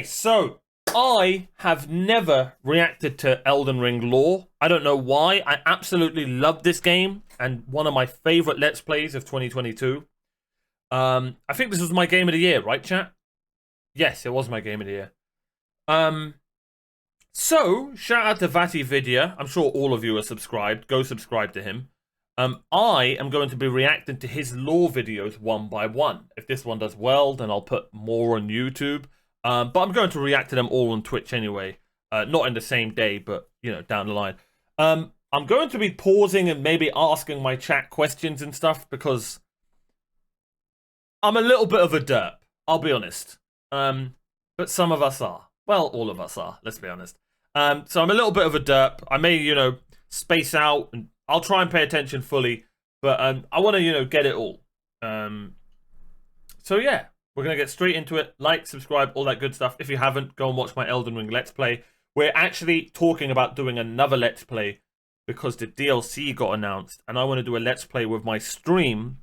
Okay, so I have never reacted to Elden Ring lore. I don't know why. I absolutely love this game and one of my favorite Let's Plays of 2022. I think this was my game of the year, right, chat? Yes, it was my game of the year. So, shout out to Vati Vidya. I'm sure all of you are subscribed. Go subscribe to him. I am going to be reacting to his lore videos one by one. If this one does well, then I'll put more on YouTube. But I'm going to react to them all on Twitch anyway. Not in the same day, but, you know, down the line. I'm going to be pausing and maybe asking my chat questions and stuff because I'm a little bit of a derp, I'll be honest. But some of us are. Well, all of us are, let's be honest. So I'm a little bit of a derp. I may, you know, space out and I'll try and pay attention fully, but I want to, you know, get it all. So yeah, we're going to get straight into it. Like, subscribe, all that good stuff. If you haven't, go and watch my Elden Ring Let's Play. We're actually talking about doing another Let's Play because the DLC got announced, and I want to do a Let's Play with my stream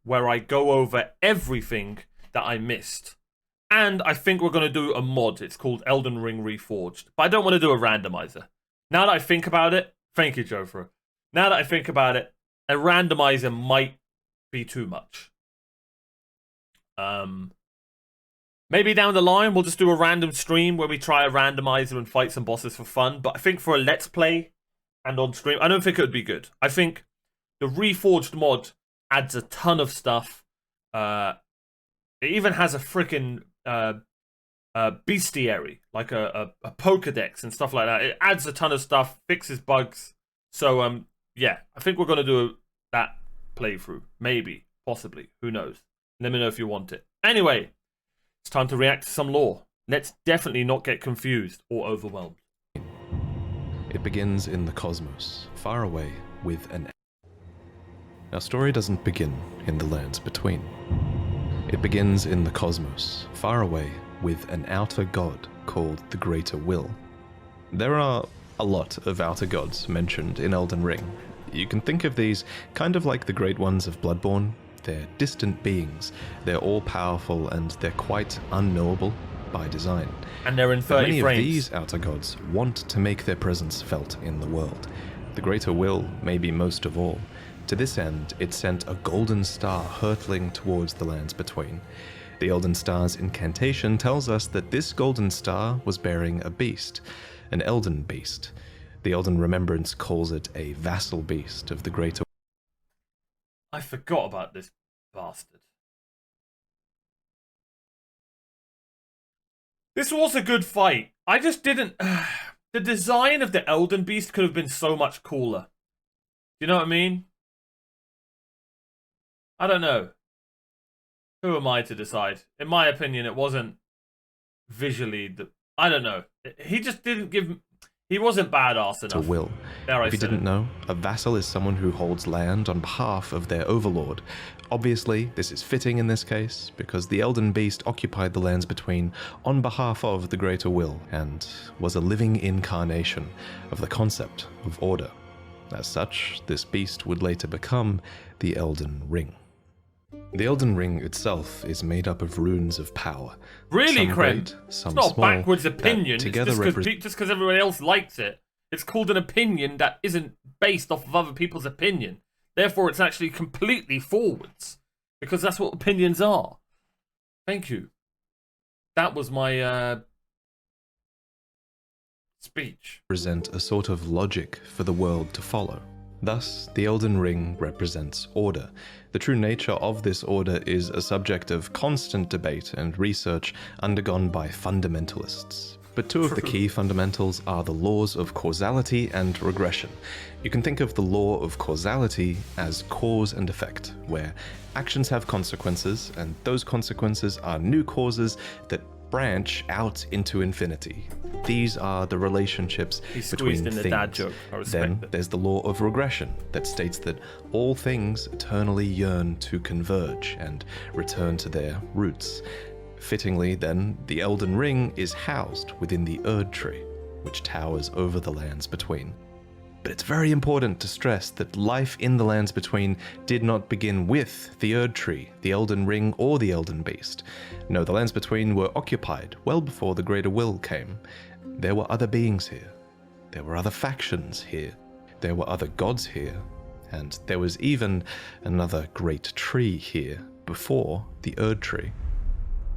where I go over everything that I missed. And I think we're going to do a mod. It's called Elden Ring Reforged. But I don't want to do a randomizer. Now that I think about it, thank you, Jofra. Now that I think about it, a randomizer might be too much. Maybe down the line, we'll just do a random stream where we try a randomizer and fight some bosses for fun. But I think for a Let's Play and on stream, I don't think it would be good. I think the Reforged mod adds a ton of stuff. It even has a freaking bestiary, like a Pokedex and stuff like that. It adds a ton of stuff, fixes bugs. So, yeah, I think we're going to do that playthrough. Maybe, possibly, who knows. Let me know if you want it. Anyway, it's time to react to some lore. Let's definitely not get confused or overwhelmed. It begins in the cosmos, far away with an... Our story doesn't begin in the lands between. It begins in the cosmos, far away with an outer god called the Greater Will. There are a lot of outer gods mentioned in Elden Ring. You can think of these kind of like the Great Ones of Bloodborne. They're distant beings, they're all-powerful, and they're quite unknowable by design. And they're in 30 many frames. Of these outer gods want to make their presence felt in the world. The Greater Will, maybe most of all. To this end, it sent a golden star hurtling towards the lands between. The Elden Star's incantation tells us that this golden star was bearing a beast, an Elden beast. The Elden Remembrance calls it a vassal beast of the Greater. I forgot about this bastard. This was a good fight. I just didn't... the design of the Elden beast could have been so much cooler. You know what I mean? I don't know. Who am I to decide? In my opinion, it wasn't visually... I don't know. He just didn't give... He wasn't badass enough. To will. If you didn't know, a vassal is someone who holds land on behalf of their overlord. Obviously, this is fitting in this case, because the Elden Beast occupied the lands between on behalf of the Greater Will, and was a living incarnation of the concept of order. As such, this beast would later become the Elden Ring. The Elden Ring itself is made up of runes of power. Really, some Krem? great, some it's not small, backwards opinion. It's together just because everyone else likes it. It's called an opinion that isn't based off of other people's opinion. Therefore, it's actually completely forwards. Because that's what opinions are. Thank you. That was my speech. Present a sort of logic for the world to follow. Thus, the Elden Ring represents order. The true nature of this order is a subject of constant debate and research undergone by fundamentalists. But two of the key fundamentals are the laws of causality and regression. You can think of the law of causality as cause and effect, where actions have consequences, and those consequences are new causes that branch out into infinity. These are the relationships between things. Dad joke. Then there's the law of regression that states that all things eternally yearn to converge and return to their roots. Fittingly, then, the Elden Ring is housed within the Erd Tree, which towers over the lands between. But it's very important to stress that life in the Lands Between did not begin with the Erd Tree, the Elden Ring, or the Elden Beast. No, the Lands Between were occupied well before the Greater Will came. There were other beings here. There were other factions here. There were other gods here. And there was even another great tree here before the Erd Tree.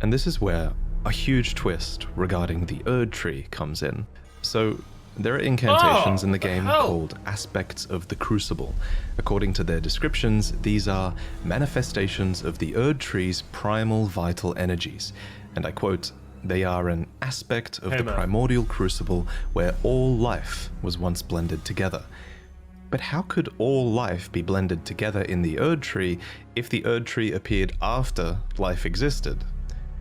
And this is where a huge twist regarding the Erd Tree comes in. So, there are incantations in the game called aspects of the crucible. According to their descriptions, these are manifestations of the Erd Tree's primal vital energies. And I quote, "They are an aspect of the primordial crucible where all life was once blended together." But how could all life be blended together in the Erd Tree if the Erd Tree appeared after life existed?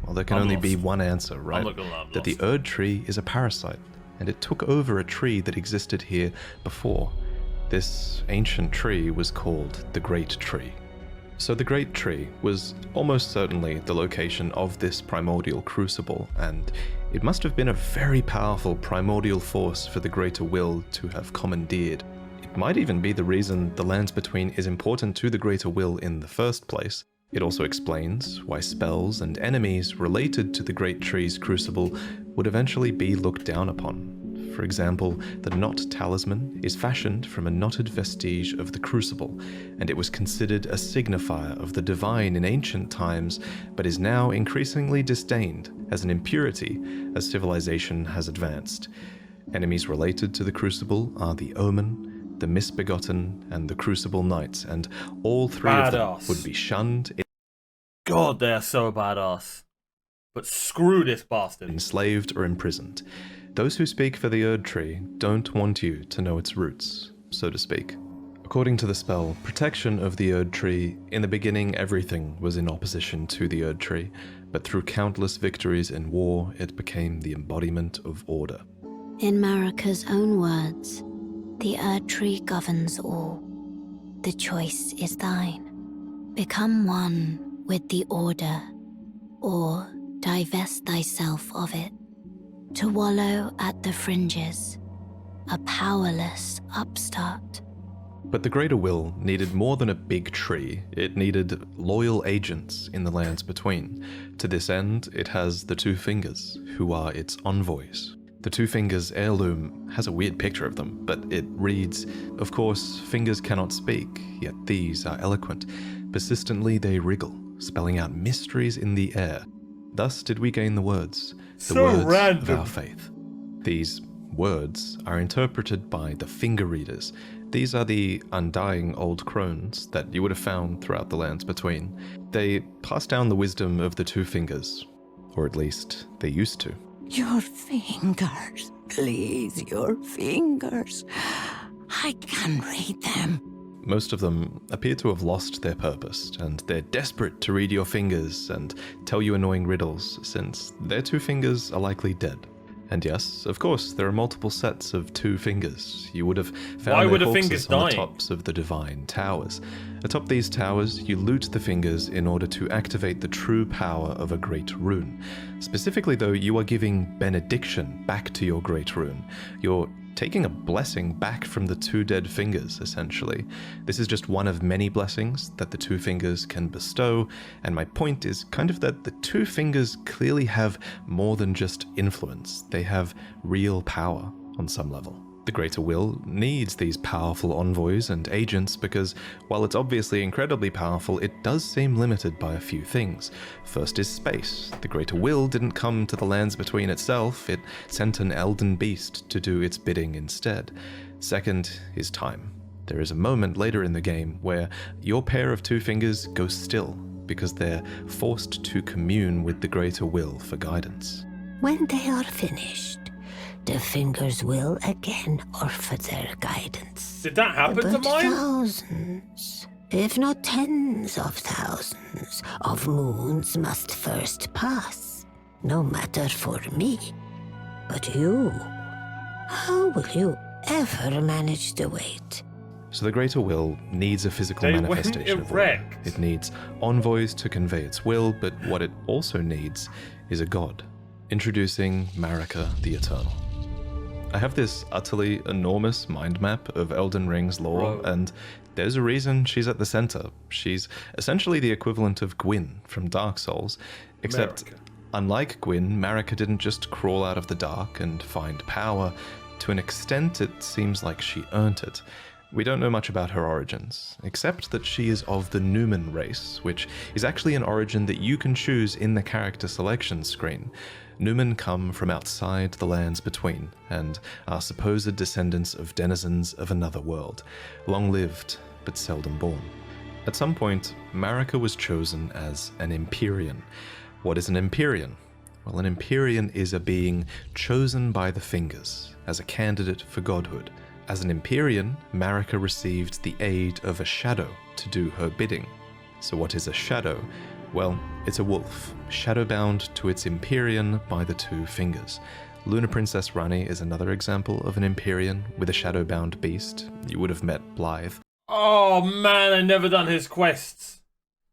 Well, there can only be one answer, right? That the Erd Tree is a parasite, and it took over a tree that existed here before. This ancient tree was called the Great Tree. So the Great Tree was almost certainly the location of this primordial crucible, and it must have been a very powerful primordial force for the Greater Will to have commandeered. It might even be the reason the Lands Between is important to the Greater Will in the first place. It also explains why spells and enemies related to the Great Tree's crucible would eventually be looked down upon. For example, the Knot Talisman is fashioned from a knotted vestige of the crucible, and it was considered a signifier of the divine in ancient times, but is now increasingly disdained as an impurity as civilization has advanced. Enemies related to the crucible are the Omen, the Misbegotten, and the Crucible Knights, and all three of them would be shunned, God, they are so badass. But screw this bastard. enslaved, or imprisoned. Those who speak for the Erd Tree don't want you to know its roots, so to speak. According to the spell, Protection of the Erd Tree, in the beginning everything was in opposition to the Erd Tree, but through countless victories in war, it became the embodiment of order. In Marika's own words, the Erd Tree governs all. The choice is thine. Become one with the order, or divest thyself of it, to wallow at the fringes, a powerless upstart. But the Greater Will needed more than a big tree. It needed loyal agents in the Lands Between. To this end, it has the Two Fingers, who are its envoys. The Two Fingers heirloom has a weird picture of them, but it reads, "Of course, fingers cannot speak, yet these are eloquent. Persistently they wriggle, spelling out mysteries in the air. Thus did we gain the words, the words of our faith." These words are interpreted by the finger readers. These are the undying old crones that you would have found throughout the Lands Between. They pass down the wisdom of the Two Fingers, or at least they used to. Your fingers, please, your fingers. I can read them. Most of them appear to have lost their purpose, and they're desperate to read your fingers and tell you annoying riddles, since their two fingers are likely dead. And yes, of course, there are multiple sets of Two Fingers. You would have found their corpses on the tops of the divine towers. Atop these towers, you loot the fingers in order to activate the true power of a great rune. Specifically though, you are giving benediction back to your great rune. You're taking a blessing back from the two dead fingers, essentially. This is just one of many blessings that the Two Fingers can bestow, and my point is kind of that the Two Fingers clearly have more than just influence. They have real power on some level. The Greater Will needs these powerful envoys and agents because, while it's obviously incredibly powerful, it does seem limited by a few things. First is space. The Greater Will didn't come to the Lands Between itself, it sent an Elden Beast to do its bidding instead. Second is time. There is a moment later in the game where your pair of Two Fingers go still because they're forced to commune with the Greater Will for guidance. When they are finished, the fingers will again offer their guidance. Did that happen to mine? Thousands, if not tens of thousands, of moons must first pass. No matter for me. But you, how will you ever manage to wait? So the Greater Will needs a physical manifestation of will. It needs envoys to convey its will, but what it also needs is a god. Introducing Marika the Eternal. I have this utterly enormous mind map of Elden Ring's lore, and there's a reason she's at the center. She's essentially the equivalent of Gwyn from Dark Souls, except unlike Gwyn, Marika didn't just crawl out of the dark and find power. To an extent, it seems like she earned it. We don't know much about her origins, except that she is of the Numen race, which is actually an origin that you can choose in the character selection screen. Numen come from outside the lands between, and are supposed descendants of denizens of another world, long-lived but seldom born. At some point, Marika was chosen as an Empyrean. What is an Empyrean? Well, an Empyrean is a being chosen by the Fingers as a candidate for godhood. As an Empyrean, Marika received the aid of a shadow to do her bidding. So what is a shadow? Well, it's a wolf, shadow-bound to its Empyrean by the two fingers. Lunar Princess Rani is another example of an Empyrean with a shadow-bound beast. You would have met Blythe. Oh man, I never done his quests.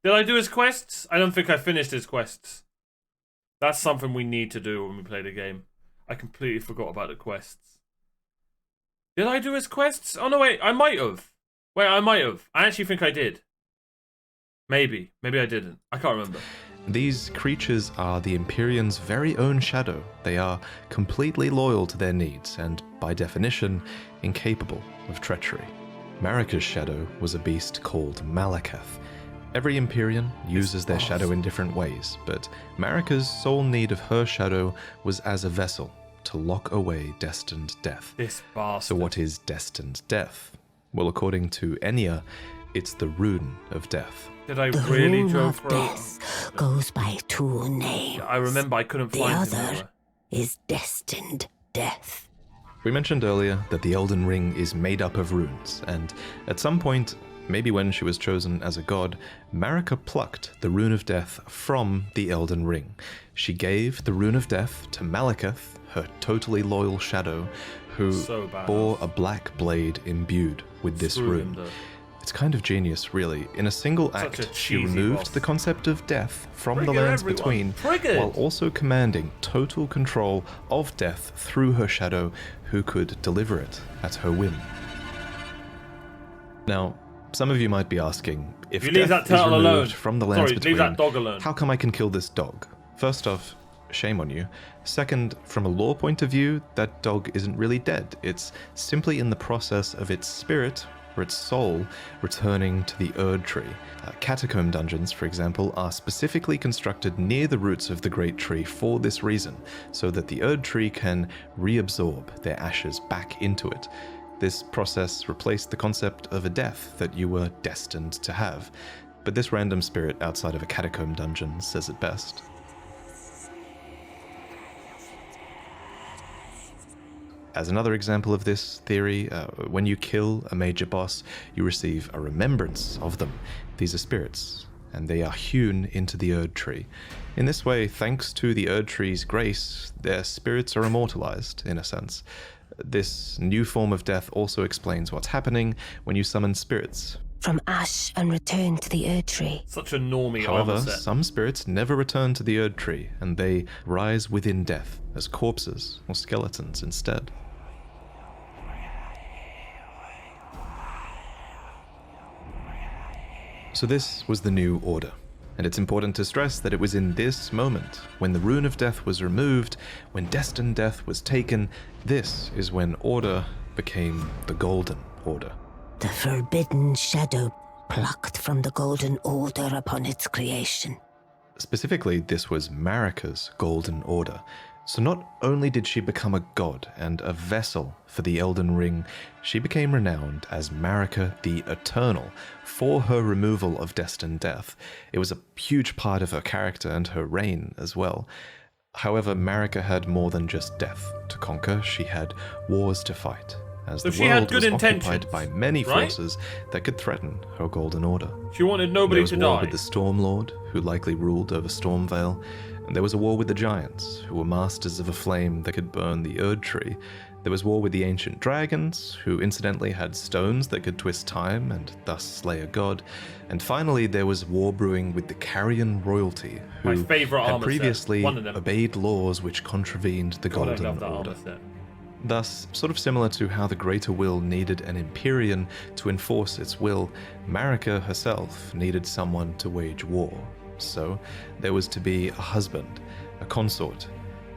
Did I do his quests? I don't think I finished his quests. That's something we need to do when we play the game. I completely forgot about the quests. Did I do his quests? Oh no, wait, I might have. Wait, I might have. I actually think I did. Maybe. Maybe I didn't. I can't remember. These creatures are the Empyrean's very own shadow. They are completely loyal to their needs and, by definition, incapable of treachery. Marika's shadow was a beast called Malakath. Every Empyrean uses their shadow in different ways, but Marika's sole need of her shadow was as a vessel to lock away destined death. This bastard. So what is destined death? Well, according to Enya, it's the rune of death. Did I The really rune go of for death goes by two names. I remember I couldn't The find him. other is destined death. We mentioned earlier that the Elden Ring is made up of runes, and at some point, maybe when she was chosen as a god, Marika plucked the rune of death from the Elden Ring. She gave the rune of death to Malakath, her totally loyal shadow, who bore a black blade imbued with this rune. It's kind of genius, really. In a single act, she removed the concept of death from the lands between, while also commanding total control of death through her shadow, who could deliver it at her whim. Now, some of you might be asking, if death is removed from the lands between, leave that dog alone. How come I can kill this dog? First off, shame on you. Second, from a lore point of view, that dog isn't really dead. It's simply in the process of its spirit, or its soul, returning to the Erd Tree. Catacomb dungeons, for example, are specifically constructed near the roots of the Great Tree for this reason, so that the Erd Tree can reabsorb their ashes back into it. This process replaced the concept of a death that you were destined to have, but this random spirit outside of a catacomb dungeon says it best. As another example of this theory, when you kill a major boss, you receive a remembrance of them. These are spirits, and they are hewn into the Erd Tree. In this way, thanks to the Erd Tree's grace, their spirits are immortalized, in a sense. This new form of death also explains what's happening when you summon spirits. From ash and return to the Erd Tree. Such a normie However, armor set. some spirits never return to the Erd Tree, and they rise within death as corpses or skeletons instead. So this was the new order, and it's important to stress that it was in this moment, when the rune of death was removed, when destined death was taken, this is when order became the Golden Order. The forbidden shadow plucked from the Golden Order upon its creation. Specifically, this was Marika's Golden Order. So not only did she become a god and a vessel for the Elden Ring, she became renowned as Marika the Eternal for her removal of destined death. It was a huge part of her character and her reign as well. However, Marika had more than just death to conquer. She had wars to fight, as the world was occupied by many forces that could threaten her Golden Order. She wanted nobody to die. There was war with the Stormlord, who likely ruled over Stormvale, and there was a war with the Giants, who were masters of a flame that could burn the Erd Tree. There was war with the Ancient Dragons, who incidentally had stones that could twist time and thus slay a god. And finally, there was war brewing with the Carrion royalty, who had previously obeyed laws which contravened the Golden Order. Thus, sort of similar to how the Greater Will needed an Empyrean to enforce its will, Marika herself needed someone to wage war. So, there was to be a husband, a consort,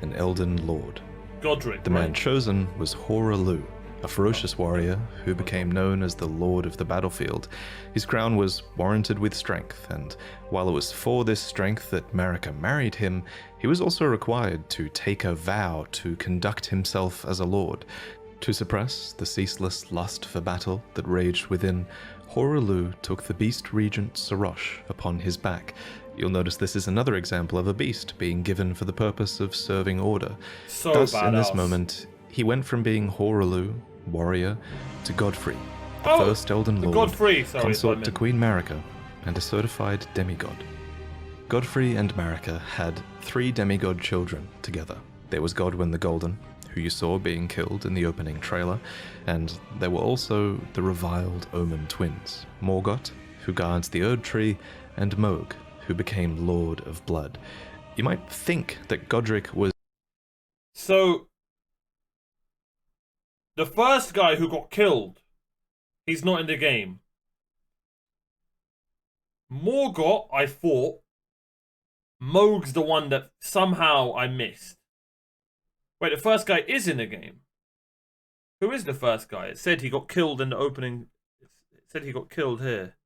an Elden Lord. Godfrey. The man chosen was Horalu, a ferocious warrior who became known as the Lord of the Battlefield. His crown was warranted with strength, and while it was for this strength that Marika married him, he was also required to take a vow to conduct himself as a lord. To suppress the ceaseless lust for battle that raged within, Horalu took the beast regent Sarosh upon his back. You'll notice this is another example of a beast being given for the purpose of serving order. So Thus, badass. in this moment, he went from being Horalu, warrior, to Godfrey, the first Elden Lord, Godfrey, consort to Queen Marika, and a certified demigod. Godfrey and Marika had 3 demigod children together. There was Godwyn the Golden, who you saw being killed in the opening trailer, and there were also the reviled Omen twins, Morgoth, who guards the Erd Tree, and Mohg, who became Lord of Blood. You might think that Godric was... So, the first guy who got killed, he's not in the game. Morgoth, I thought. Mohg's the one that somehow I missed. Wait, the first guy is in the game. Who is the first guy? It said he got killed in the opening. It said he got killed here.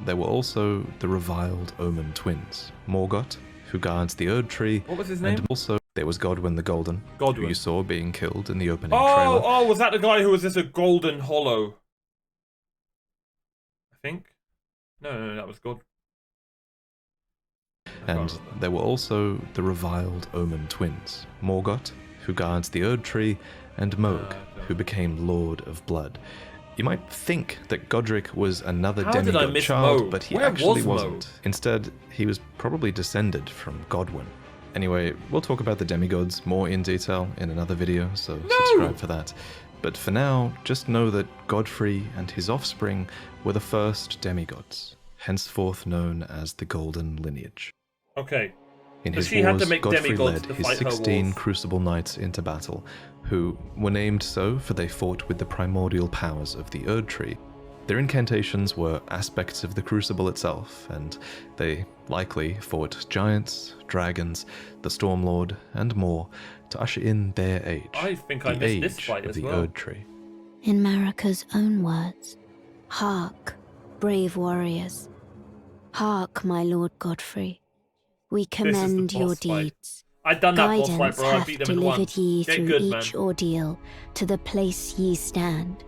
There were also the reviled Omen twins, Morgoth, who guards the Erd Tree. What was his name? And also there was Godwyn the Golden, who you saw being killed in the opening trailer. Oh, was that the guy who was just a golden hollow? I think. No, that was God. And there were also the reviled Omen twins, Morgoth, who guards the Erd Tree, and Mohg, who became Lord of Blood. You might think that Godric was another demigod child, Mohg? but he Where actually was wasn't. Mohg? Instead, he was probably descended from Godwyn. Anyway, we'll talk about the demigods more in detail in another video, so subscribe for that. But for now, just know that Godfrey and his offspring were the first demigods, henceforth known as the Golden Lineage. Okay. In So his she had wars, to make Godfrey demigods led to his fight her 16 wars. crucible knights into battle, who were named so for they fought with the primordial powers of the Erd Tree. Their incantations were aspects of the crucible itself, and they likely fought giants, dragons, the Stormlord, and more to usher in their age. I think I the missed this age fight of as the well. Erd Tree. In Marika's own words, "Hark, brave warriors. Hark, my lord Godfrey. We This is the commend your boss fight. deeds. I'd done that boss fight, Guidance bro. I hath beat them in one. delivered ye Get through good, each man. ordeal to the place ye stand.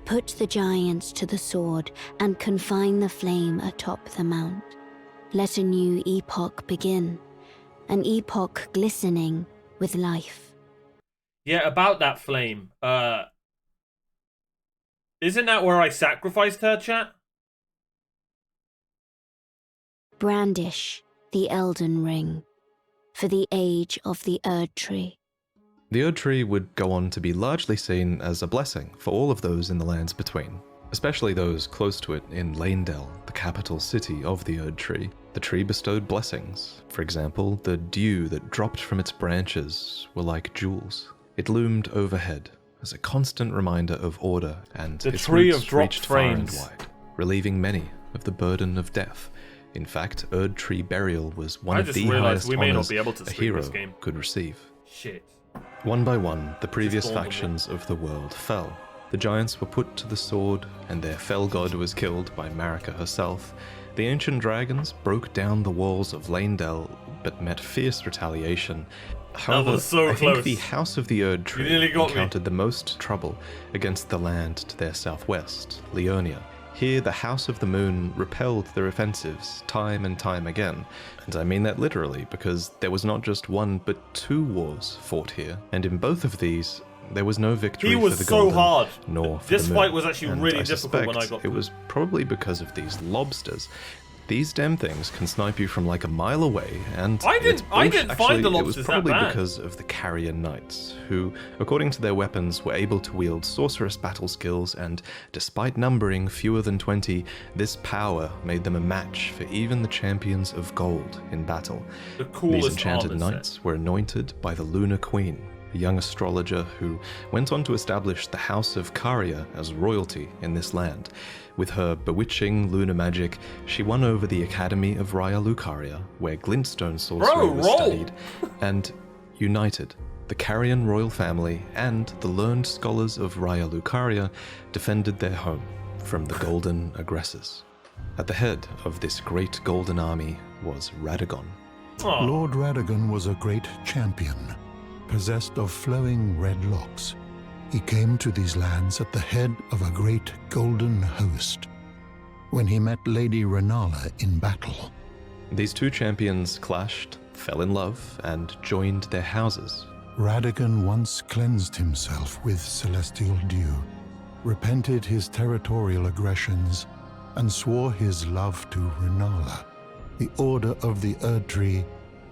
Put the giants to the sword and confine the flame atop the mount. Let a new epoch begin, an epoch glistening with life." Yeah, about that flame. Isn't that where I sacrificed her, chat? Brandish the Elden Ring for the age of the Erd Tree. The Erd Tree would go on to be largely seen as a blessing for all of those in the lands between, especially those close to it in Leyndell, the capital city of the Erd Tree. The tree bestowed blessings. For example, the dew that dropped from its branches were like jewels. It loomed overhead as a constant reminder of order, and The its tree roots of dropped reached far and frames. wide, relieving many of the burden of death. In fact, Erd Tree burial was one I of just the realized highest we may not honors be able to a stream hero this game. could receive. Shit. One by one, the previous dawned on me. factions of the world fell. The giants were put to the sword, and their fell god was killed by Marika herself. The ancient dragons broke down the walls of Leyndell, but met fierce retaliation. However, was so I think close. the House of the Erd You nearly Tree got me. encountered the most trouble against the land to their southwest, Leonia. Here, the House of the Moon repelled their offensives time and time again. And I mean that literally, because there was not just one, but 2 wars fought here. And in both of these, there was no victory He was for the so Golden, hard. nor for This the fight Moon. was actually And really I difficult when I suspect got it was probably because of these lobsters. These damn things can snipe you from like a mile away, and I didn't find the it was lobsters probably that bad. because of the carrier knights, who, according to their weapons, were able to wield sorceress battle skills, and despite numbering fewer than 20, this power made them a match for even the champions of gold in battle. The coolest These enchanted armor set. knights were anointed by the Lunar Queen, a young astrologer who went on to establish the House of Caria as royalty in this land. With her bewitching lunar magic, she won over the Academy of Raya Lucaria, where glintstone sorcery was studied, and united the Carian royal family and the learned scholars of Raya Lucaria defended their home from the golden aggressors. At the head of this great golden army was Radagon. Oh. Lord Radagon was a great champion, possessed of flowing red locks. He came to these lands at the head of a great golden host when he met Lady Renala in battle. These two champions clashed, fell in love, and joined their houses. Radagon once cleansed himself with celestial dew, repented his territorial aggressions, and swore his love to Renala. The Order of the Erdtree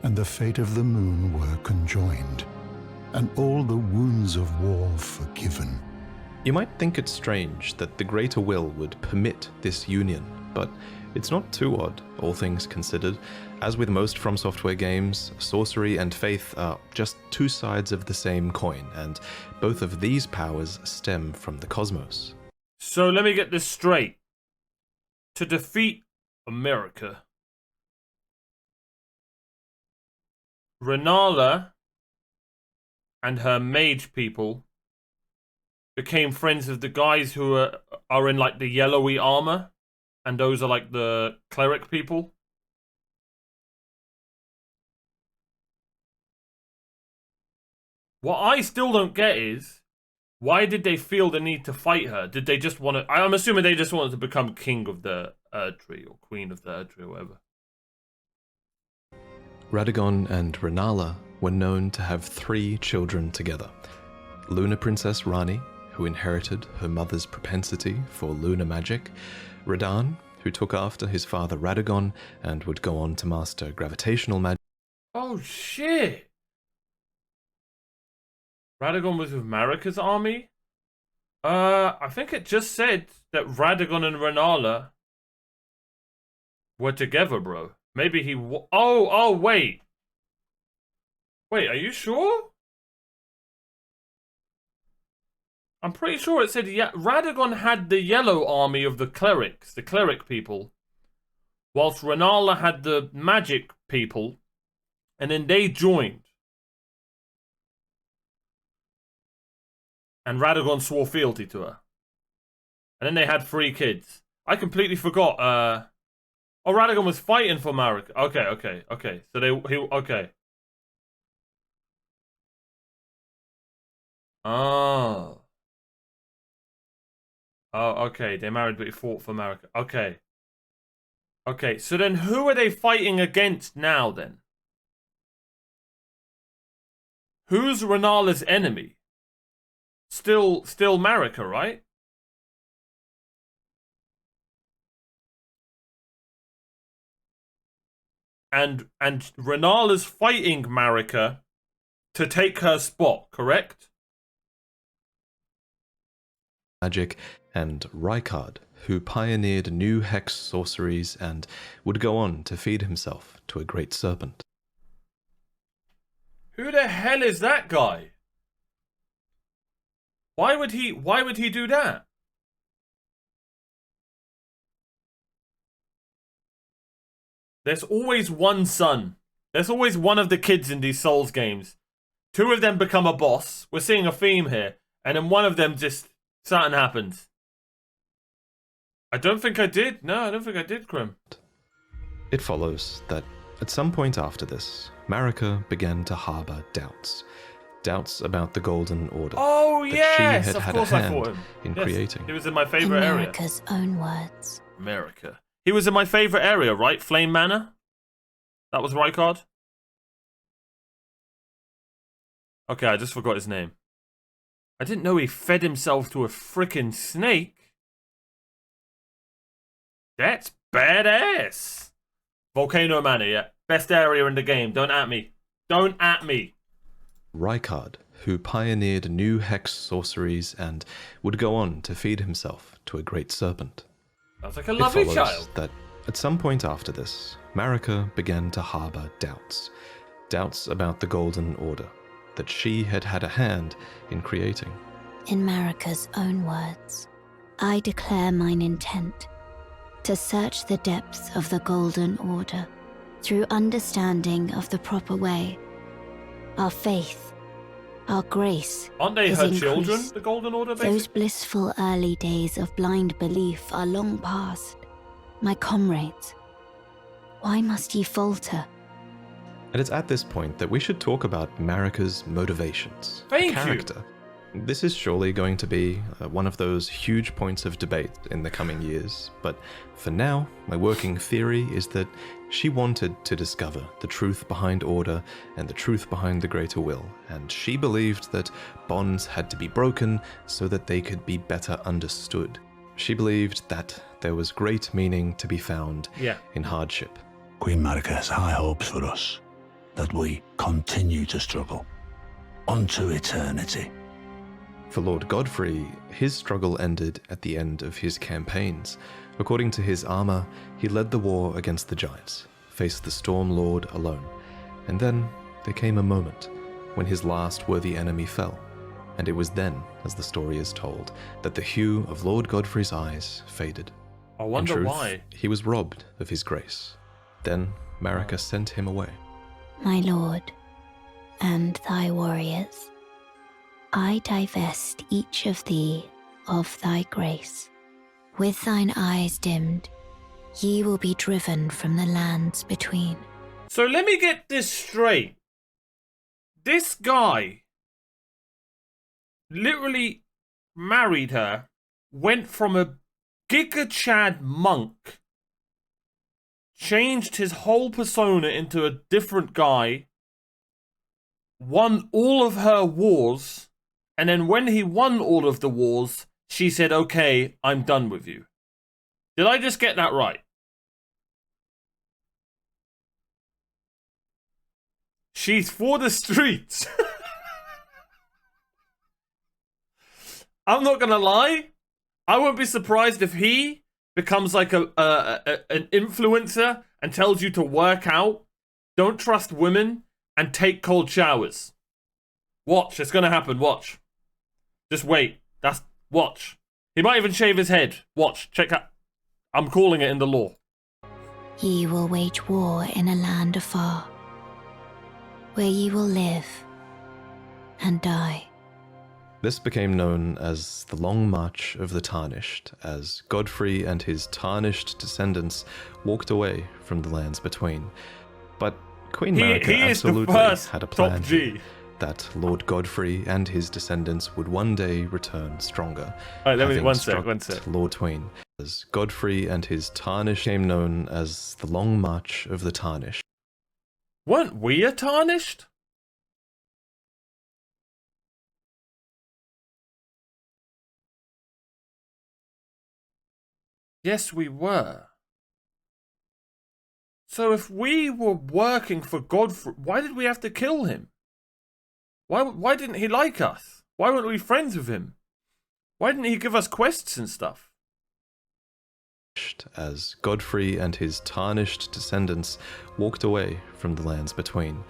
and the fate of the moon were conjoined, and all the wounds of war forgiven. You might think it strange that the Greater Will would permit this union, but it's not too odd, all things considered. As with most From Software games, sorcery and faith are just two sides of the same coin, and both of these powers stem from the cosmos. So let me get this straight. To defeat America, Renala and her mage people became friends of the guys who are in like the yellowy armor, and those are like the cleric people. What I still don't get is, why did they feel the need to fight her? Did they just want to... I'm assuming they just wanted to become king of the Erdtree, or queen of the Erdtree, or whatever. Radagon and Renala were known to have 3 children together. Lunar Princess Rani, who inherited her mother's propensity for lunar magic, Radan, who took after his father Radagon and would go on to master gravitational magic. Oh shit! Radagon was with Marika's army? I think it just said that Radagon and Renala were together, bro. Maybe he... Oh, wait. Wait, are you sure? I'm pretty sure it said, yeah, Radagon had the yellow army of the clerics, the cleric people, whilst Renala had the magic people, and then they joined. And Radagon swore fealty to her. And then they had 3 kids. I completely forgot, Oh, Radagon was fighting for Marika. Okay. So okay. Oh. Oh, okay. They married, but he fought for Marika. Okay. Okay, so then who are they fighting against now, then? Who's Renala's enemy? Still Marika, right? And Renala's fighting Marika to take her spot, correct? Magic, and Rykard, who pioneered new hex sorceries and would go on to feed himself to a great serpent. Who the hell is that guy? Why would he do that? There's always one son. There's always one of the kids in these Souls games. 2 of them become a boss. We're seeing a theme here. And then one of them just... something happens. I don't think I did. No, I don't think I did, Grim. It follows that at some point after this, Marika began to harbour doubts. Doubts about the Golden Order. Oh, that yes! she had Of had course a I hand fought him. in Yes, creating. he was in my favourite area. America's own words. America. He was in my favourite area, right? Flame Manor? That was Rykard? Okay, I just forgot his name. I didn't know he fed himself to a frickin' snake. That's Badass. Volcano Manor, yeah. Best area in the game. Don't at me. Don't at me. Rykard, who pioneered new hex sorceries and would go on to feed himself to a great serpent. Sounds like a lovely It follows child. that at some point after this, Marika began to harbour doubts. Doubts about the Golden Order that she had had a hand in creating. In Marika's own words, I declare mine intent to search the depths of the Golden Order through understanding of the proper way. Our faith, our grace Aren't they is her increased. children, the Golden Order, basically? Those blissful early days of blind belief are long past. My comrades, why must ye falter? And it's at this point that we should talk about Marika's motivations. Thank you. Character. This is surely going to be one of those huge points of debate in the coming years, but for now, my working theory is that she wanted to discover the truth behind order and the truth behind the greater will, and she believed that bonds had to be broken so that they could be better understood. She believed that there was great meaning to be found in hardship. Queen Marika has high hopes for us, that we continue to struggle unto eternity. For Lord Godfrey, his struggle ended at the end of his campaigns. According to his armor, he led the war against the giants, faced the Storm Lord alone, and then there came a moment when his last worthy enemy fell, and it was then, as the story is told, that the hue of Lord Godfrey's eyes faded. I wonder In truth, why. he was robbed of his grace. Then Marika sent him away. My lord, and thy warriors, I divest each of thee of thy grace. With thine eyes dimmed, ye will be driven from the lands between. So let me get this straight. This guy literally married her, went from a Giga Chad monk, changed his whole persona into a different guy, won all of her wars, and then when he won all of the wars, she said, okay, I'm done with you. Did I just get that right? She's for the streets. I'm not gonna lie. I won't be surprised if he becomes like an influencer and tells you to work out, don't trust women, and take cold showers. Watch, it's gonna happen, watch. Just wait, watch. He might even shave his head. Watch, check out. I'm calling it in the law. Ye will wage war in a land afar, where ye will live and die. This became known as the Long March of the Tarnished, as Godfrey and his tarnished descendants walked away from the lands between. But Queen Marika absolutely had a plan here, that Lord Godfrey and his descendants would one day return stronger. Alright, let me, one having sec. struck Lord Twain, as Godfrey and his tarnished became known as the Long March of the Tarnished. Weren't we a tarnished? Yes, we were. So if we were working for Godfrey, why did we have to kill him? Why didn't he like us? Why weren't we friends with him? Why didn't he give us quests and stuff? As Godfrey and his tarnished descendants walked away from the lands between.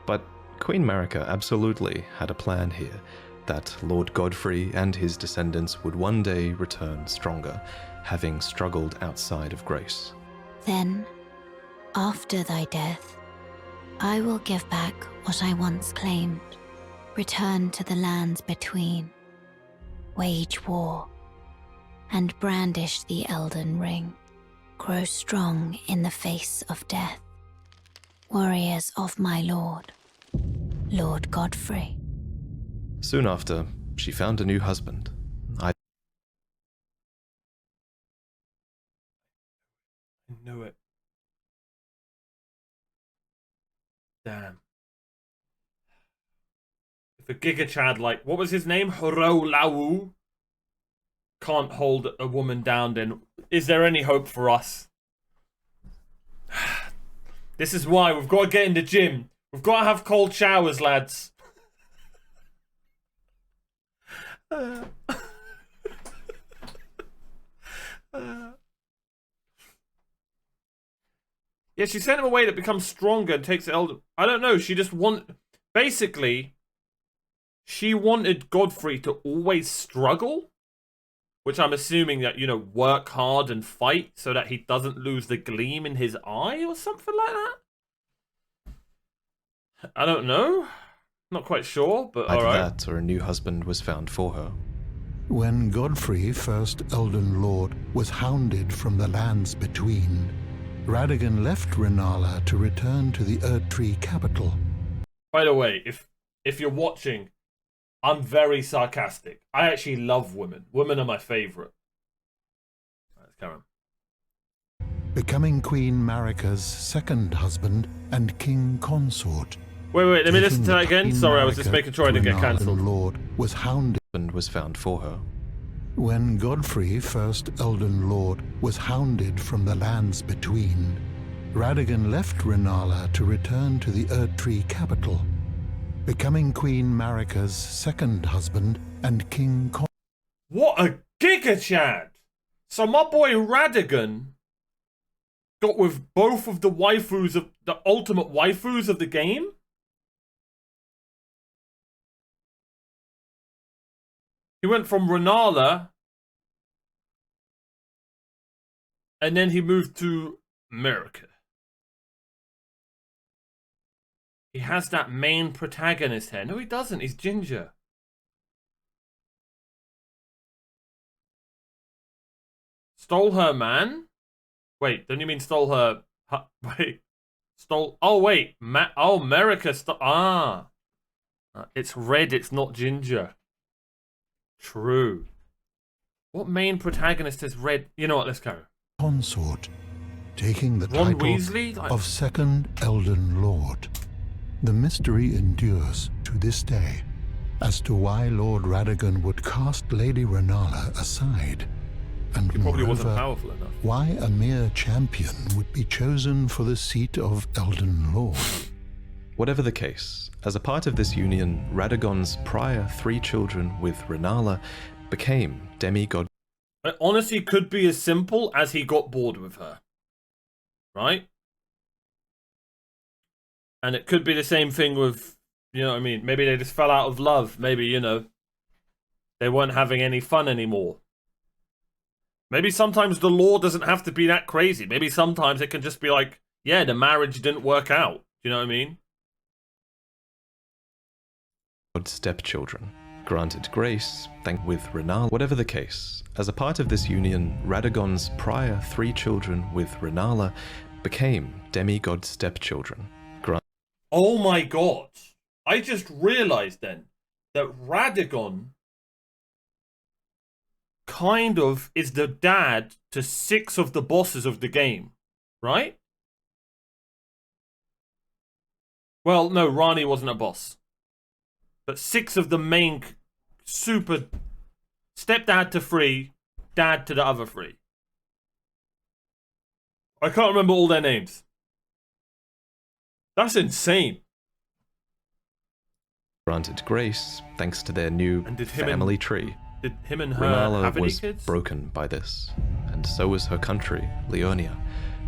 But Queen Marika absolutely had a plan here, that Lord Godfrey and his descendants would one day return stronger, having struggled outside of grace. Then, after thy death, I will give back what I once claimed, return to the lands between, wage war, and brandish the Elden Ring, grow strong in the face of death. Warriors of my lord, Lord Godfrey. Soon after, she found a new husband. I knew it. Damn. If a Giga Chad like, what was his name? Horo Lawu can't hold a woman down, then is there any hope for us? This is why we've got to get in the gym. We've got to have cold showers, lads. Yeah, she sent him away that becomes stronger and takes the Elden. I don't know. She just basically, she wanted Godfrey to always struggle. Which I'm assuming that, you know, work hard and fight so that he doesn't lose the gleam in his eye or something like that? I don't know. Not quite sure, but Either alright. that or a new husband was found for her. When Godfrey, first Elden Lord, was hounded from the lands between, Radagon left Renala to return to the Erdtree capital. By the way, if you're watching, I'm very sarcastic. I actually love women. Women are my favourite. Let's carry on. Becoming Queen Marika's second husband and king consort. Wait, let me listen to that again. Taking Sorry, I was just Marika making sure I didn't get to Renala cancelled. Lord was hounded. And was found for her. When Godfrey, first Elden Lord, was hounded from the lands between, Radagon left Renala to return to the Erdtree capital, becoming Queen Marika's second husband and king consort. What a giga chad! So my boy Radagon got with both of the waifus of the ultimate waifus of the game? He went from Renala and then he moved to Marika. He has that main protagonist hair. No, he doesn't. He's ginger. Stole her man? Wait, don't you mean stole her... Wait. Stole... Oh, wait. Marika stole... Ah. It's red, it's not ginger. True. What main protagonist is red? You know what, let's go. Consort, taking the Ron title Weasley? of second Elden Lord. The mystery endures to this day as to why Lord Radagon would cast Lady Renala aside, and He probably wasn't moreover, powerful enough. why a mere champion would be chosen for the seat of Elden Lord. Whatever the case, as a part of this union, Radagon's prior 3 children with Renala became demigod. It honestly could be as simple as he got bored with her. Right? And it could be the same thing with, you know what I mean? Maybe they just fell out of love. Maybe, you know, they weren't having any fun anymore. Maybe sometimes the law doesn't have to be that crazy. Maybe sometimes it can just be like, yeah, the marriage didn't work out. You know what I mean? Stepchildren, granted grace, with Renala. Whatever the case, as a part of this union, Radagon's prior 3 children with Renala became demigod stepchildren. Oh my god. I just realized then that Radagon kind of is the dad to 6 of the bosses of the game, right? Well, no, Rani wasn't a boss. But 6 of the main super stepdad to 3, dad to the other 3. I can't remember all their names. That's insane. Granted grace thanks to their new family tree. Did him and her Renala have any was kids? broken by this, and so was her country, Leonia.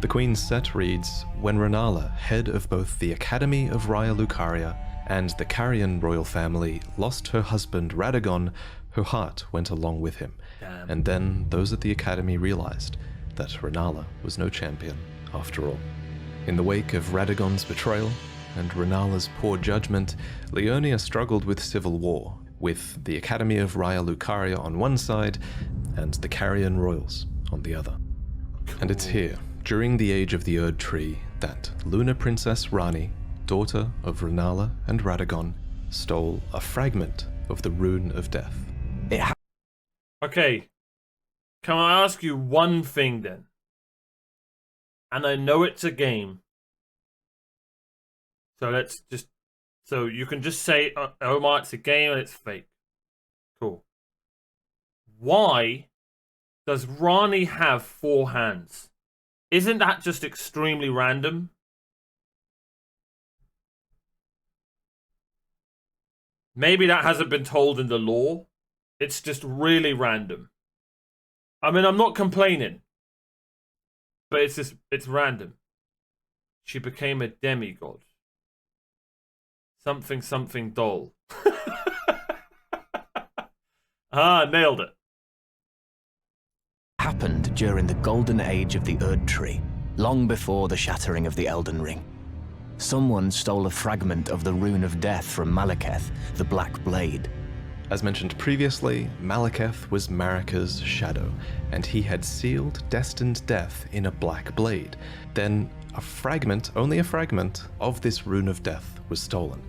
The Queen's set reads, when Renala, head of both the Academy of Raya Lucaria and the Carian royal family, lost her husband Radagon, her heart went along with him. Damn. And then those at the Academy realized that Renala was no champion after all. In the wake of Radagon's betrayal and Renala's poor judgment, Leonia struggled with civil war, with the Academy of Raya Lucaria on one side and the Carian royals on the other. Cool. And it's here, during the age of the Erdtree, that Lunar Princess Rani, daughter of Renala and Radagon, stole a fragment of the Rune of Death. Okay. Can I ask you one thing then? And I know it's a game. So let's just... So you can just say, Omar, it's a game and it's fake. Cool. Why does Rani have 4 hands? Isn't that just extremely random? Maybe that hasn't been told in the lore. It's just really random. I mean, I'm not complaining. But it's random. She became a demigod. Something doll. Ah, nailed it. Happened during the golden age of the Erd Tree, long before the shattering of the Elden Ring. Someone stole a fragment of the Rune of Death from Malekith, the Black Blade. As mentioned previously, Malekith was Marika's shadow, and he had sealed destined death in a black blade. Then a fragment, only a fragment, of this Rune of Death was stolen.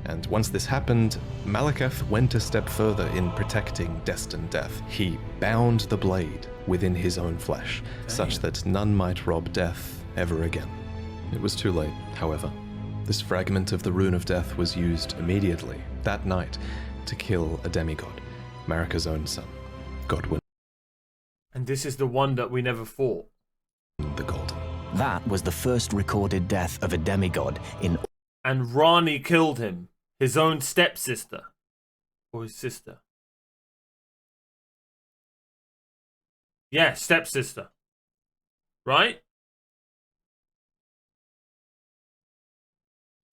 And once this happened, Malekith went a step further in protecting destined death. He bound the blade within his own flesh, such that none might rob death ever again. It was too late, however. This fragment of the Rune of Death was used immediately, that night, to kill a demigod, Marika's own son, Godwin. And this is the one that we never fought. The Golden. That was the first recorded death of a demigod in... And Rani killed him, his own stepsister. Or his sister. Yeah, stepsister. Right?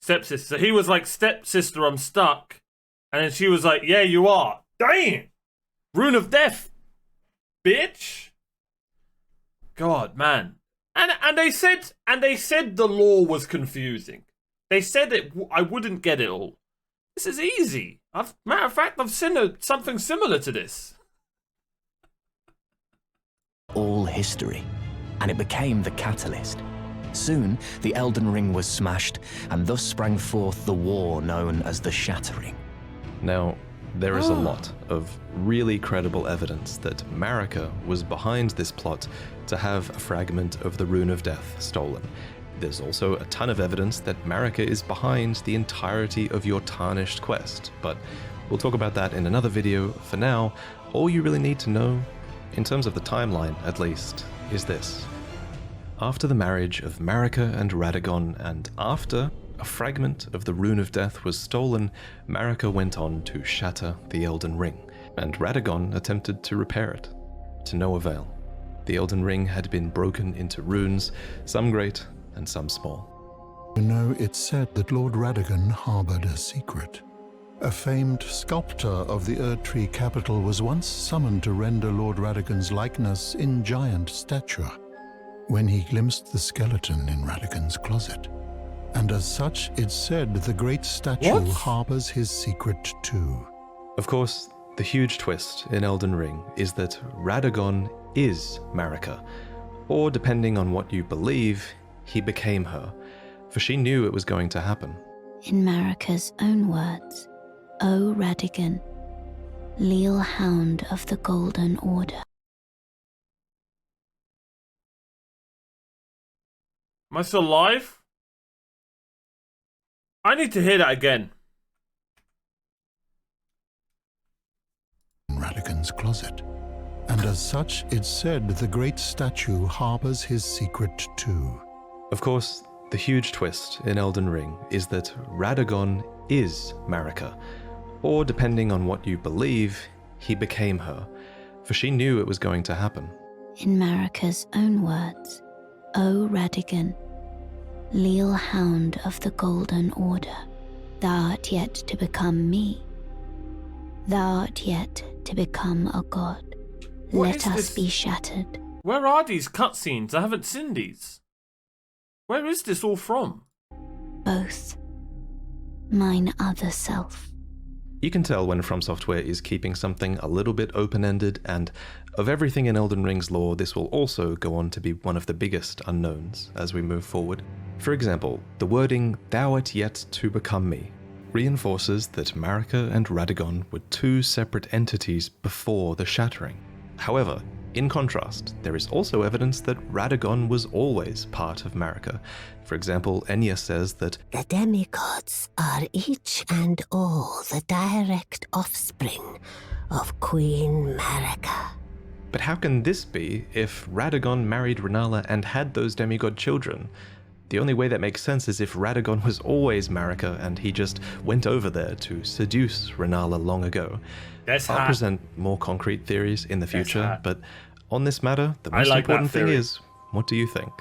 Stepsister. So he was like, stepsister, I'm stuck. And then she was like, yeah, you are. Damn! Rune of Death, bitch! God, man. And they said the lore was confusing. They said I wouldn't get it all. This is easy. Matter of fact, I've seen something similar to this. all history, and it became the catalyst. Soon, the Elden Ring was smashed, and thus sprang forth the war known as the Shattering. Now, there is a lot of really credible evidence that Marika was behind this plot to have a fragment of the Rune of Death stolen. There's also a ton of evidence that Marika is behind the entirety of your Tarnished quest, but we'll talk about that in another video. For now, all you really need to know, in terms of the timeline at least, is this. After the marriage of Marika and Radagon, and after a fragment of the Rune of Death was stolen, Marika went on to shatter the Elden Ring, and Radagon attempted to repair it, to no avail. The Elden Ring had been broken into runes, some great and some small. You know, it's said that Lord Radagon harbored a secret. A famed sculptor of the Erd Tree capital was once summoned to render Lord Radagon's likeness in giant stature, when he glimpsed the skeleton in Radagon's closet. And as such, it's said the great statue harbors his secret too. Of course, the huge twist in Elden Ring is that Radagon is Marika, or depending on what you believe, he became her, for she knew it was going to happen. In Marika's own words, O Radagon, leal hound of the Golden Order. Am I still alive? I need to hear that again. In Radagon's closet. And as such, it's said the great statue harbors his secret too. Of course, the huge twist in Elden Ring is that Radagon is Marika, or depending on what you believe, he became her, for she knew it was going to happen. In Marika's own words, O Radagon, leal hound of the Golden Order, thou art yet to become me. Thou art yet to become a god. Let us be shattered. Where are these cutscenes? I haven't seen these. Where is this all from? Both. Mine other self. You can tell when From Software is keeping something a little bit open-ended, and of everything in Elden Ring's lore, this will also go on to be one of the biggest unknowns as we move forward. For example, the wording, thou art yet to become me, reinforces that Marika and Radagon were two separate entities before the Shattering. However, in contrast, there is also evidence that Radagon was always part of Marika. For example, Enya says that the demigods are each and all the direct offspring of Queen Marika. But how can this be if Radagon married Renala and had those demigod children? The only way that makes sense is if Radagon was always Marika and he just went over there to seduce Renala long ago. I'll present more concrete theories in the future, but on this matter, the most important thing is, what do you think?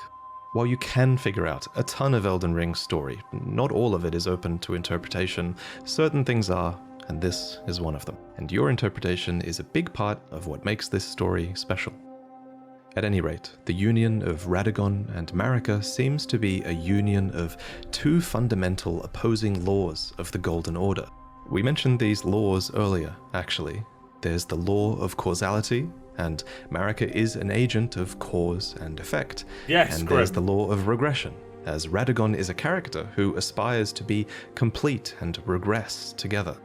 While you can figure out a ton of Elden Ring's story, not all of it is open to interpretation. Certain things are, and this is one of them. And your interpretation is a big part of what makes this story special. At any rate, the union of Radagon and Marika seems to be a union of two fundamental opposing laws of the Golden Order. We mentioned these laws earlier, actually. There's the law of causality, and Marika is an agent of cause and effect. Yes, and there's the law of regression, as Radagon is a character who aspires to be complete and regress together.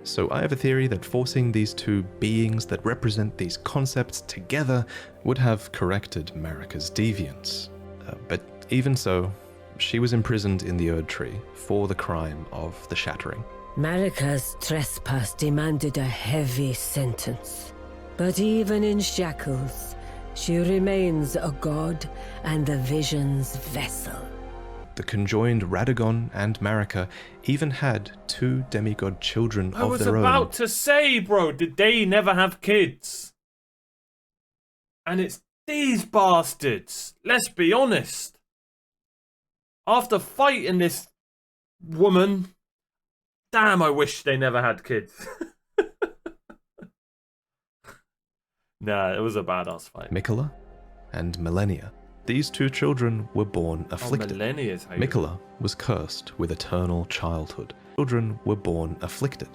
So I have a theory that forcing these two beings that represent these concepts together would have corrected Marika's deviance. But even so, she was imprisoned in the Erdtree for the crime of the Shattering. Marika's trespass demanded a heavy sentence. But even in shackles, she remains a god and the vision's vessel. The conjoined Radagon and Marika even had two demigod children of their own. I was about to say, bro, did they never have kids? And it's these bastards. Let's be honest. After fighting this woman, damn, I wish they never had kids. Nah, it was a badass fight. Mikola and Millennia. These two children were born afflicted. Mikola was cursed with eternal childhood. Children were born afflicted.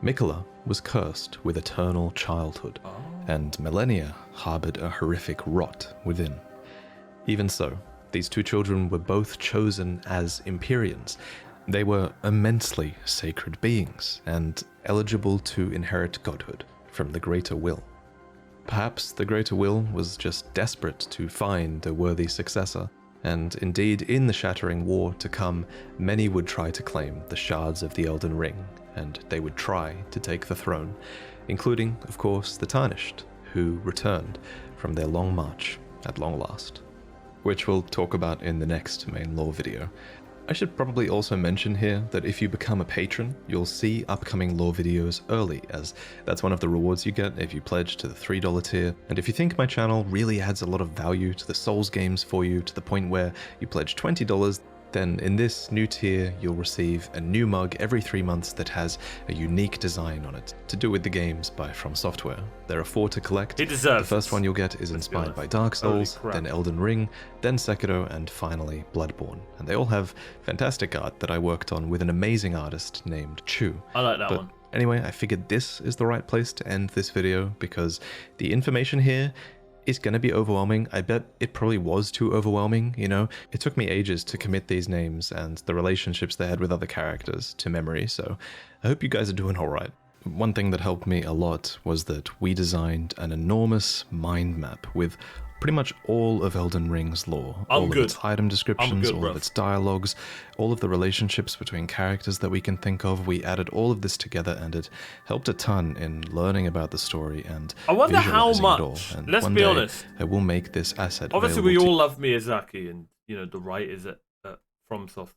Mikola was cursed with eternal childhood, and Millennia harbored a horrific rot within. Even so, these two children were both chosen as Empyreans. They were immensely sacred beings, and eligible to inherit godhood from the Greater Will. Perhaps the Greater Will was just desperate to find a worthy successor, and indeed in the Shattering War to come, many would try to claim the shards of the Elden Ring, and they would try to take the throne, including, of course, the Tarnished, who returned from their long march at long last, which we'll talk about in the next main lore video. I should probably also mention here that if you become a patron, you'll see upcoming lore videos early, as that's one of the rewards you get if you pledge to the $3 tier. And if you think my channel really adds a lot of value to the Souls games for you to the point where you pledge $20, then in this new tier you'll receive a new mug every 3 months that has a unique design on it, to do with the games by From Software. There are 4 to collect. He deserves The first one you'll get is inspired by Dark Souls, then Elden Ring, then Sekiro, and finally Bloodborne. And they all have fantastic art that I worked on with an amazing artist named Chu. I like that one. Anyway, I figured this is the right place to end this video because the information here is going to be overwhelming. I bet it probably was too overwhelming, you know? It took me ages to commit these names and the relationships they had with other characters to memory, so I hope you guys are doing alright. One thing that helped me a lot was that we designed an enormous mind map with pretty much all of Elden Ring's lore. All of its item descriptions, all of its dialogues, all of the relationships between characters that we can think of. We added all of this together and it helped a ton in learning about the story and I wonder how much, it all. And let's be honest, I will make this asset obviously we all love Miyazaki and, you know, the writers at FromSoft.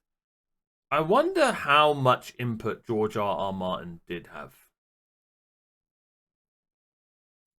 I wonder how much input George R.R. Martin did have.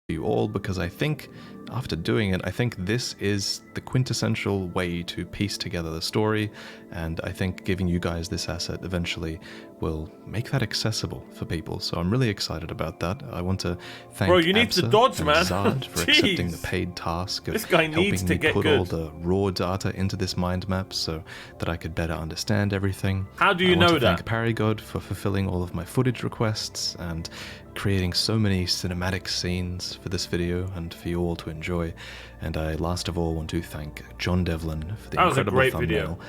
You all, because I think after doing it, I think this is the quintessential way to piece together the story, and I think giving you guys this asset eventually will make that accessible for people. So I'm really excited about that. I want to thank Bro, you need to dodge, man. Zard for accepting the paid task of this guy needs to get put good. all the raw data into this mind map so that I could better understand everything. How do you know that? I want to thank Paragod for fulfilling all of my footage requests and creating so many cinematic scenes for this video and for you all to enjoy. And I last of all want to thank John Devlin for the incredible thumbnail. Video.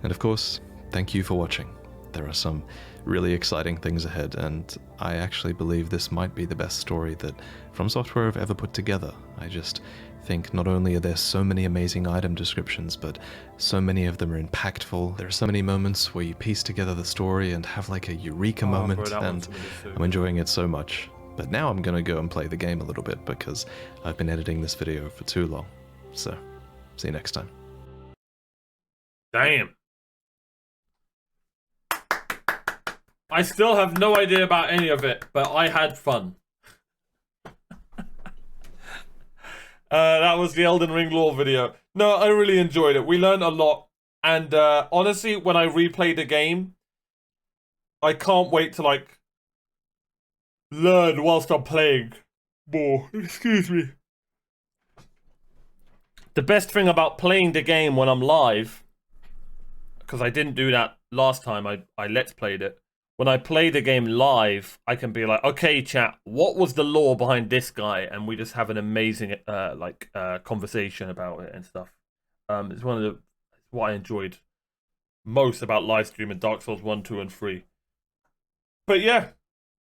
And of course, thank you for watching. There are some really exciting things ahead, and I actually believe this might be the best story that From Software have ever put together. I just think not only are there so many amazing item descriptions, but so many of them are impactful. There are so many moments where you piece together the story and have like a eureka moment, and I'm enjoying it so much. But now I'm gonna go and play the game a little bit because I've been editing this video for too long. So, see you next time. Damn. I still have no idea about any of it, but I had fun. That was the Elden Ring lore video. No, I really enjoyed it. We learned a lot. And honestly, when I replay the game, I can't wait to, like, learn whilst I'm playing more. Excuse me. The best thing about playing the game when I'm live, because I didn't do that last time I let's played it. When I play the game live, I can be like, okay, chat, what was the lore behind this guy? And we just have an amazing conversation about it and stuff. It's what I enjoyed most about live streaming Dark Souls 1, 2, and 3. But yeah,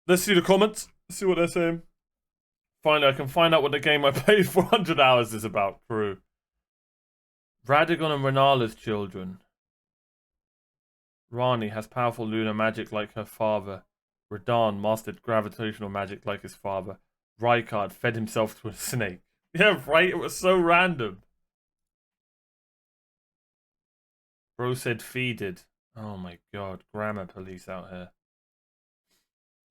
let's see the comments. Let's see what they're saying. Finally, I can find out what the game I played 400 hours is about. True. Radagon and Renala's children. Rani has powerful lunar magic like her father. Radahn mastered gravitational magic like his father. Rykard fed himself to a snake. Yeah, right? It was so random. Bro said feeded. Oh my god, grammar police out here.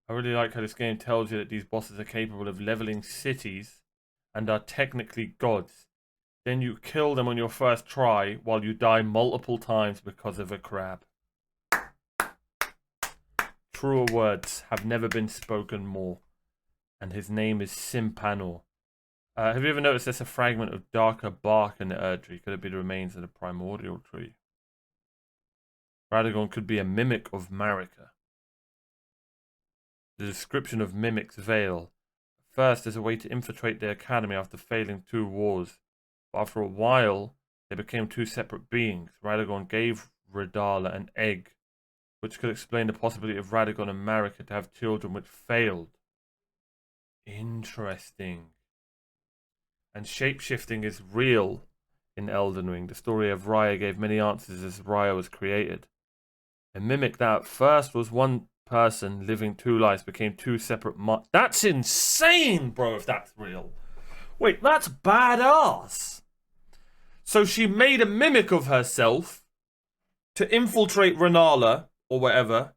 I really like how this game tells you that these bosses are capable of leveling cities and are technically gods. Then you kill them on your first try while you die multiple times because of a crab. Truer words have never been spoken more. And his name is Simpanor. Have you ever noticed there's a fragment of darker bark in the Erdtree? Could it be the remains of the primordial tree? Radagon could be a mimic of Marika. The description of Mimic's veil. First, as a way to infiltrate the academy after failing 2 wars. But after a while, they became 2 separate beings. Radagon gave Renala an egg, which could explain the possibility of Radagon and Marika to have children which failed. Interesting. And shapeshifting is real in Elden Ring. The story of Raya gave many answers as Raya was created. A mimic that at first was one person living 2 lives became 2 separate That's insane, bro, if that's real. Wait, that's badass. So she made a mimic of herself to infiltrate Renala, or whatever,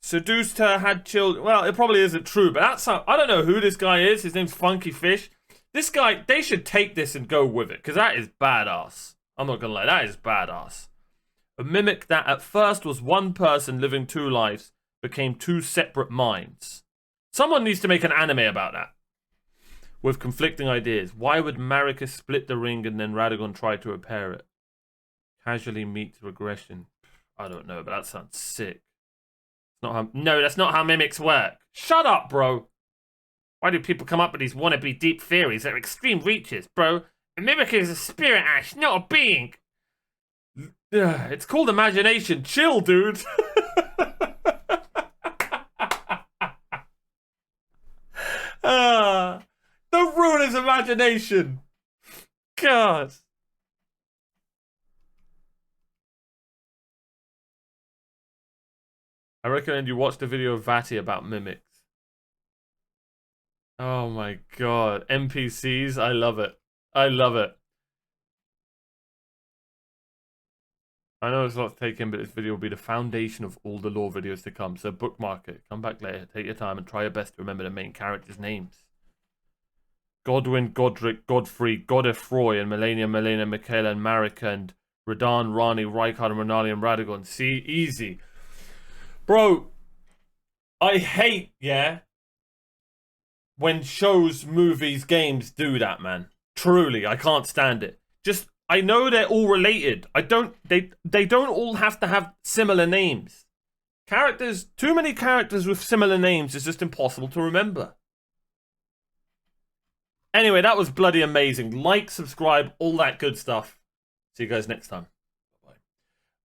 seduced her, had children. Well, it probably isn't true, but that's how, I don't know who this guy is. His name's Funky Fish. This guy, they should take this and go with it, because that is badass. I'm not gonna lie, that is badass. A mimic that at first was one person living 2 lives became 2 separate minds. Someone needs to make an anime about that. With conflicting ideas. Why would Marika split the ring and then Radagon try to repair it? Casually meets regression. I don't know, but that sounds sick. Not how, no, that's not how mimics work. Shut up, bro. Why do people come up with these wannabe deep theories? They're extreme reaches, bro. A mimic is a spirit, Ash, not a being. It's called imagination. Chill, dude. Don't ruin his imagination. God. I recommend you watch the video of Vati about mimics. Oh my god. NPCs, I love it. I love it. I know it's a lot to take in, but this video will be the foundation of all the lore videos to come. So bookmark it. Come back later. Take your time and try your best to remember the main characters' names. Godwyn, Godric, Godfrey, Godfrey, and Melania, Michaela, and Marika, and Radahn, Rani, Rykard, and Renala, and Radagon. See? Easy. Bro, I hate, when shows, movies, games do that, man. Truly, I can't stand it. Just, I know they're all related. They don't all have to have similar names. Characters, too many characters with similar names is just impossible to remember. Anyway, that was bloody amazing. Like, subscribe, all that good stuff. See you guys next time.